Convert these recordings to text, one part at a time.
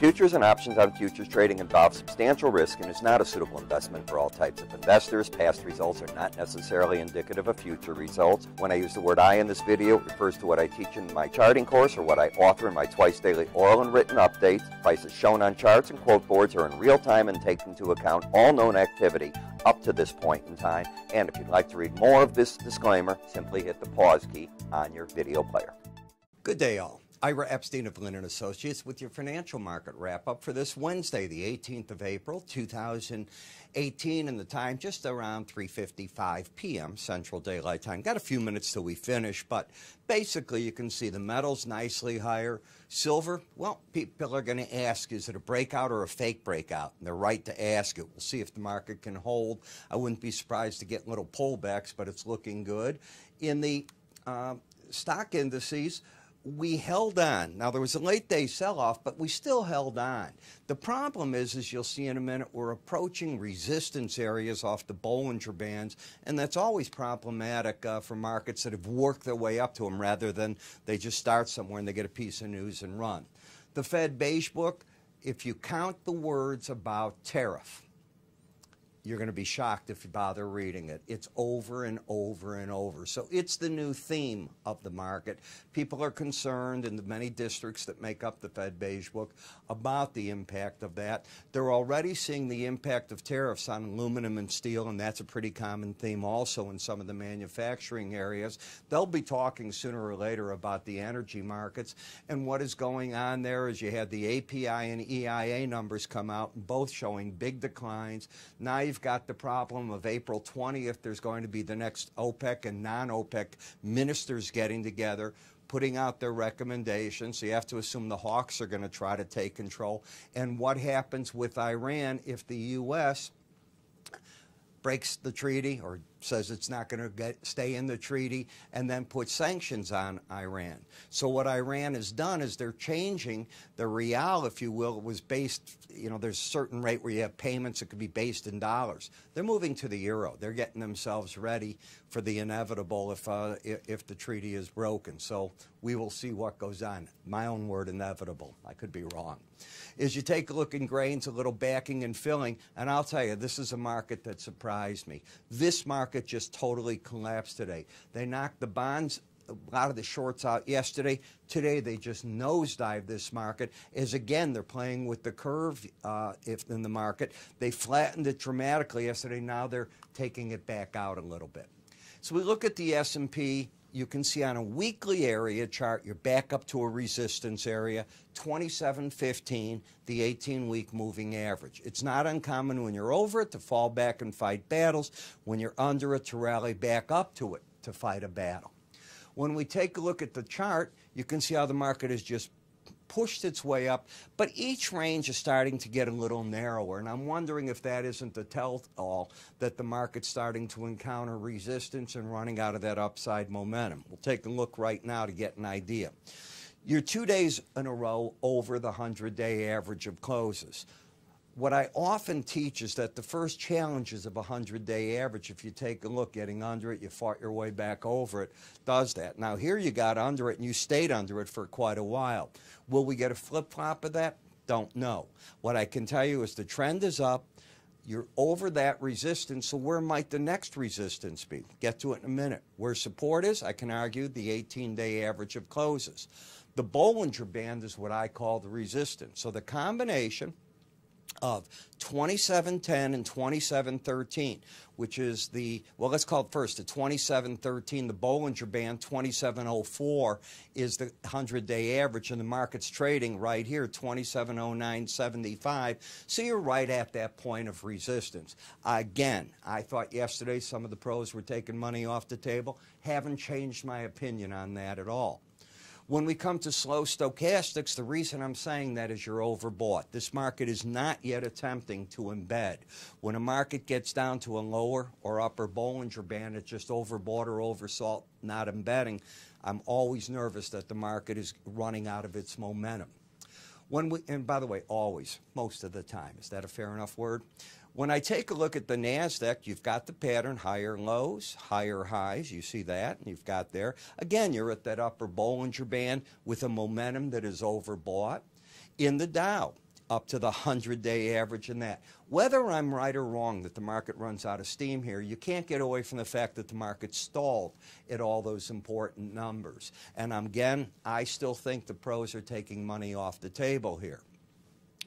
Futures and options on futures trading involve substantial risk and is not a suitable investment for all types of investors. Past results are not necessarily indicative of future results. When I use the word I in this video, it refers to what I teach in my charting course or what I author in my twice daily oral and written updates. Prices shown on charts and quote boards are in real time and take into account all known activity up to this point in time. And if you'd like to read more of this disclaimer, simply hit the pause key on your video player. Good day, all. Ira Epstein of Linn Associates with your financial market wrap-up for this Wednesday, the 18th of April, 2018, and the time just around 3:55 p.m. Central Daylight Time. Got a few minutes till we finish, but basically you can see the metals nicely higher. Silver, well, people are going to ask, is it a breakout or a fake breakout? And they're right to ask it. We'll see if the market can hold. I wouldn't be surprised to get little pullbacks, but it's looking good. In the stock indices, we held on. Now, there was a late day sell-off, but we still held on. The problem is, as you'll see in a minute, we're approaching resistance areas off the Bollinger Bands, and that's always problematic for markets that have worked their way up to them rather than they just start somewhere and they get a piece of news and run. The Fed Beige Book, if you count the words about tariff, you're going to be shocked if you bother reading it. It's over and over and over. So it's the new theme of the market. People are concerned in the many districts that make up the Fed Beige Book about the impact of that. They're already seeing the impact of tariffs on aluminum and steel, and that's a pretty common theme also in some of the manufacturing areas. They'll be talking sooner or later about the energy markets, and what is going on there is you had the API and EIA numbers come out, both showing big declines. Now you've got the problem of April 20th. There's going to be the next OPEC and non-OPEC ministers getting together, putting out their recommendations. So you have to assume the hawks are going to try to take control. And what happens with Iran if the U.S. breaks the treaty or says it's not going to stay in the treaty and then put sanctions on Iran. So what Iran has done is they're changing the rial, if you will. It was based, there's a certain rate where you have payments that could be based in dollars. They're moving to the euro. They're getting themselves ready for the inevitable if the treaty is broken. So we will see what goes on. My own word, inevitable. I could be wrong. As you take a look in grains, a little backing and filling, and I'll tell you, this is a market that surprised me. This market just totally collapsed today. They knocked the bonds, a lot of the shorts out yesterday. Today they just nosedived this market as, again, they're playing with the curve in the market. They flattened it dramatically yesterday. Now they're taking it back out a little bit. So we look at the S&P. You can see on a weekly area chart, you're back up to a resistance area, 2715, the 18-week moving average. It's not uncommon when you're over it to fall back and fight battles, when you're under it to rally back up to it to fight a battle. When we take a look at the chart, you can see how the market has just pushed its way up, but each range is starting to get a little narrower, and I'm wondering if that isn't the tell-all that the market's starting to encounter resistance and running out of that upside momentum. We'll take a look right now to get an idea. You're 2 days in a row over the 100-day average of closes. What I often teach is that the first challenges of a 100-day average, if you take a look, getting under it, you fought your way back over it, does that. Now, here you got under it and you stayed under it for quite a while. Will we get a flip-flop of that? Don't know. What I can tell you is the trend is up. You're over that resistance, so where might the next resistance be? Get to it in a minute. Where support is, I can argue, the 18-day average of closes. The Bollinger Band is what I call the resistance. So the combination of 2710 and 2713, which is well, let's call it first the 2713, the Bollinger Band. 2704 is the 100-day average, and the market's trading right here, 2709.75. So you're right at that point of resistance. Again, I thought yesterday some of the pros were taking money off the table. Haven't changed my opinion on that at all. When we come to slow stochastics, the reason I'm saying that is you're overbought. This market is not yet attempting to embed. When a market gets down to a lower or upper Bollinger Band, it's just overbought or oversold, not embedding. I'm always nervous that the market is running out of its momentum. And by the way, always, most of the time. Is that a fair enough word? When I take a look at the NASDAQ, you've got the pattern, higher lows, higher highs. You see that, and you've got there. Again, you're at that upper Bollinger Band with a momentum that is overbought. In the Dow, up to the 100-day average and that. Whether I'm right or wrong that the market runs out of steam here, you can't get away from the fact that the market stalled at all those important numbers. And again, I still think the pros are taking money off the table here.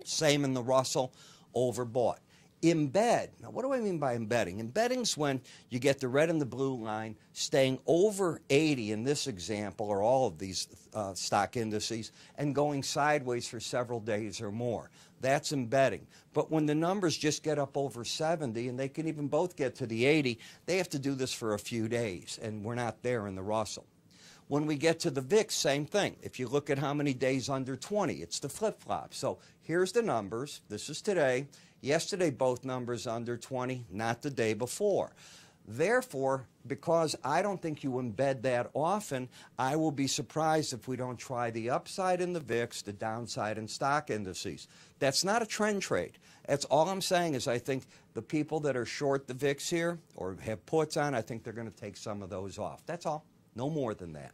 Same in the Russell, overbought. Embed. Now, what do I mean by embedding? Embedding's when you get the red and the blue line staying over 80 in this example, or all of these stock indices, and going sideways for several days or more. That's embedding. But when the numbers just get up over 70, and they can even both get to the 80, they have to do this for a few days, and we're not there in the Russell. When we get to the VIX, same thing. If you look at how many days under 20, it's the flip-flop. So here's the numbers. This is today. Yesterday, both numbers under 20, not the day before. Therefore, because I don't think you embed that often, I will be surprised if we don't try the upside in the VIX, the downside in stock indices. That's not a trend trade. That's all I'm saying is I think the people that are short the VIX here or have puts on, I think they're going to take some of those off. That's all. No more than that.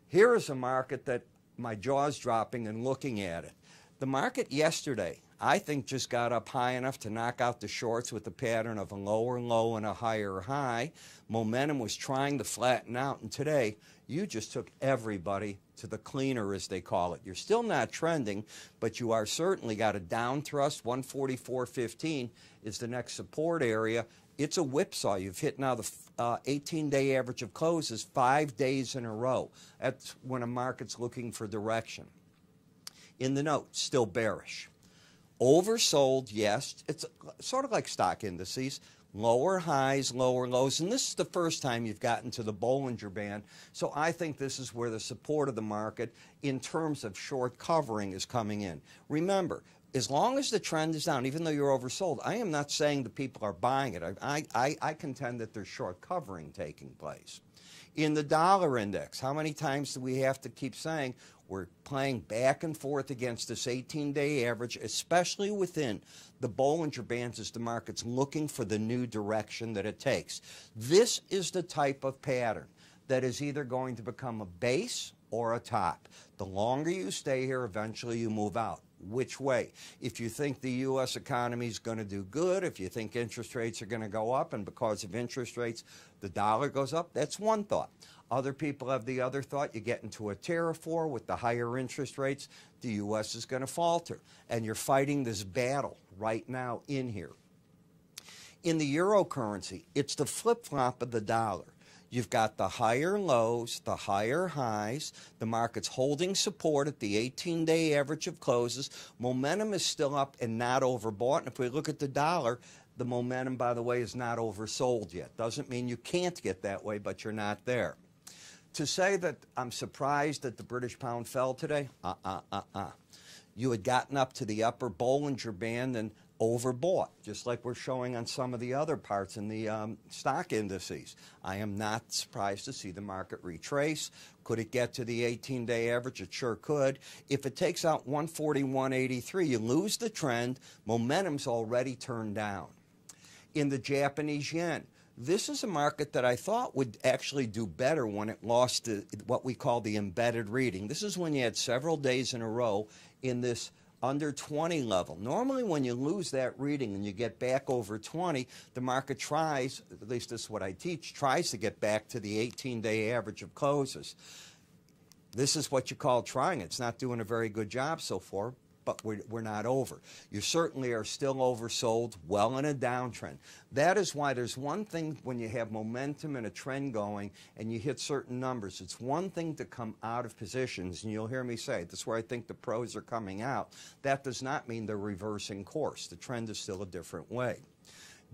Here is a market that my jaw's dropping and looking at it. The market yesterday, I think, just got up high enough to knock out the shorts with a pattern of a lower low and a higher high. Momentum was trying to flatten out, and today you just took everybody to the cleaner, as they call it. You're still not trending, but you are certainly got a down thrust. 144.15 is the next support area. It's a whipsaw. You've hit now the 18-day average of closes 5 days in a row. That's when a market's looking for direction. In the note, still bearish. Oversold, yes. It's sort of like stock indices. Lower highs, lower lows. And this is the first time you've gotten to the Bollinger Band. So I think this is where the support of the market in terms of short covering is coming in. Remember, as long as the trend is down, even though you're oversold, I am not saying the people are buying it. I contend that there's short covering taking place. In the dollar index, how many times do we have to keep saying we're playing back and forth against this 18-day average, especially within the Bollinger Bands as the market's looking for the new direction that it takes? This is the type of pattern that is either going to become a base or a top. The longer you stay here, eventually you move out. Which way? If you think the U.S. economy is going to do good, if you think interest rates are going to go up, and because of interest rates the dollar goes up, that's one thought. Other people have the other thought. You get into a tariff war with the higher interest rates, the U.S. is going to falter. And you're fighting this battle right now in here. In the eurocurrency, it's the flip-flop of the dollar. You've got the higher lows, the higher highs. The market's holding support at the 18-day average of closes. Momentum is still up and not overbought. And if we look at the dollar, the momentum, by the way, is not oversold yet. Doesn't mean you can't get that way, but you're not there. To say that I'm surprised that the British pound fell today, You had gotten up to the upper Bollinger Band and overbought, just like we're showing on some of the other parts in the stock indices. I am not surprised to see the market retrace. Could it get to the 18-day average? It sure could. If it takes out 141.83, you lose the trend. Momentum's already turned down. In the Japanese yen, this is a market that I thought would actually do better when it lost what we call the embedded reading. This is when you had several days in a row in this under 20 level. Normally when you lose that reading and you get back over 20, the market tries, at least this is what I teach, tries to get back to the 18-day average of closes. This is what you call trying. It's not doing a very good job so far, but we're not over. You certainly are still oversold, well in a downtrend. That is why there's one thing when you have momentum and a trend going and you hit certain numbers. It's one thing to come out of positions, and you'll hear me say, that's where I think the pros are coming out. That does not mean they're reversing course. The trend is still a different way.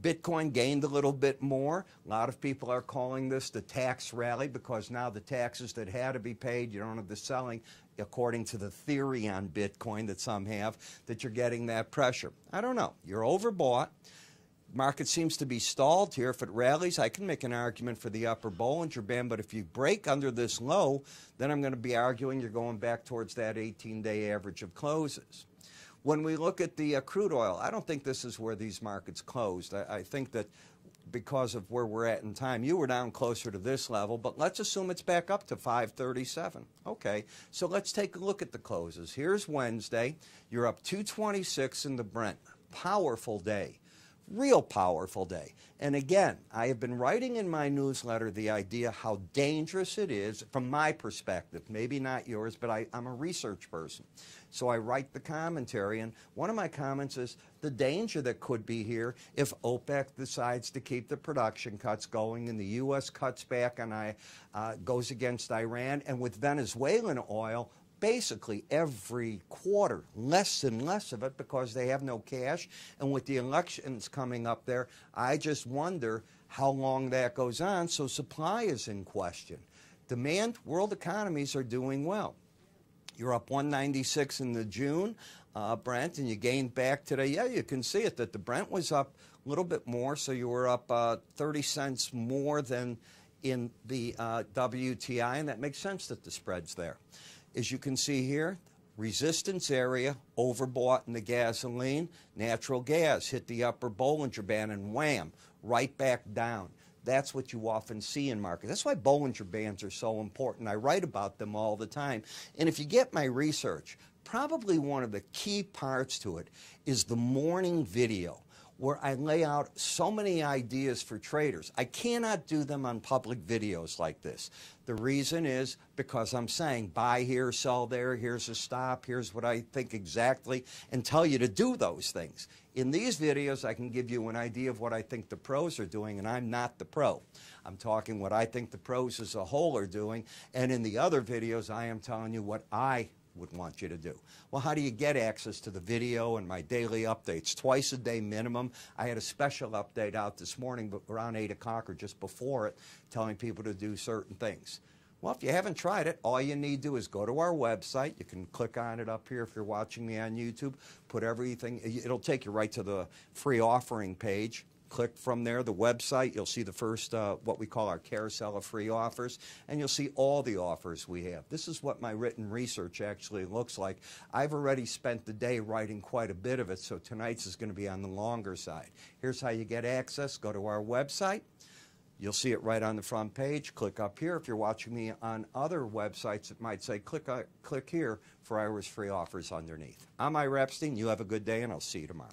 Bitcoin gained a little bit more. A lot of people are calling this the tax rally because now the taxes that had to be paid, you don't have the selling, according to the theory on Bitcoin that some have, that you're getting that pressure. I don't know. You're overbought. Market seems to be stalled here. If it rallies, I can make an argument for the upper Bollinger Band, but if you break under this low, then I'm going to be arguing you're going back towards that 18-day average of closes. When we look at the crude oil, I don't think this is where these markets closed. I think that because of where we're at in time. You were down closer to this level, but let's assume it's back up to 537. Okay, so let's take a look at the closes. Here's Wednesday. You're up 226 in the Brent. Powerful day. Real powerful day. And again, I have been writing in my newsletter the idea how dangerous it is from my perspective, maybe not yours, but I'm a research person. So I write the commentary, and one of my comments is the danger that could be here if OPEC decides to keep the production cuts going and the U.S. cuts back and goes against Iran, and with Venezuelan oil, basically every quarter, less and less of it because they have no cash. And with the elections coming up there, I just wonder how long that goes on. So supply is in question. Demand, world economies are doing well. You're up 196 in the June, Brent, and you gained back today. Yeah, you can see it, that the Brent was up a little bit more, so you were up 30 cents more than in the WTI, and that makes sense that the spread's there. As you can see here, resistance area, overbought in the gasoline, natural gas hit the upper Bollinger Band and wham, right back down. That's what you often see in markets. That's why Bollinger Bands are so important. I write about them all the time. And if you get my research, probably one of the key parts to it is the morning video, where I lay out so many ideas for traders. I cannot do them on public videos like this. The reason is because I'm saying buy here, sell there, here's a stop, here's what I think exactly, and tell you to do those things. In these videos, I can give you an idea of what I think the pros are doing, and I'm not the pro. I'm talking what I think the pros as a whole are doing, and in the other videos, I am telling you what I would want you to do. Well, how do you get access to the video and my daily updates? Twice a day minimum. I had a special update out this morning around 8 o'clock or just before it, telling people to do certain things. Well, if you haven't tried it, all you need to do is go to our website. You can click on it up here if you're watching me on YouTube. Put everything, it'll take you right to the free offering page. Click from there, the website. You'll see the first, what we call our carousel of free offers, and you'll see all the offers we have. This is what my written research actually looks like. I've already spent the day writing quite a bit of it, so tonight's is going to be on the longer side. Here's how you get access. Go to our website. You'll see it right on the front page. Click up here. If you're watching me on other websites, it might say click here for Ira's free offers underneath. I'm Ira Epstein. You have a good day, and I'll see you tomorrow.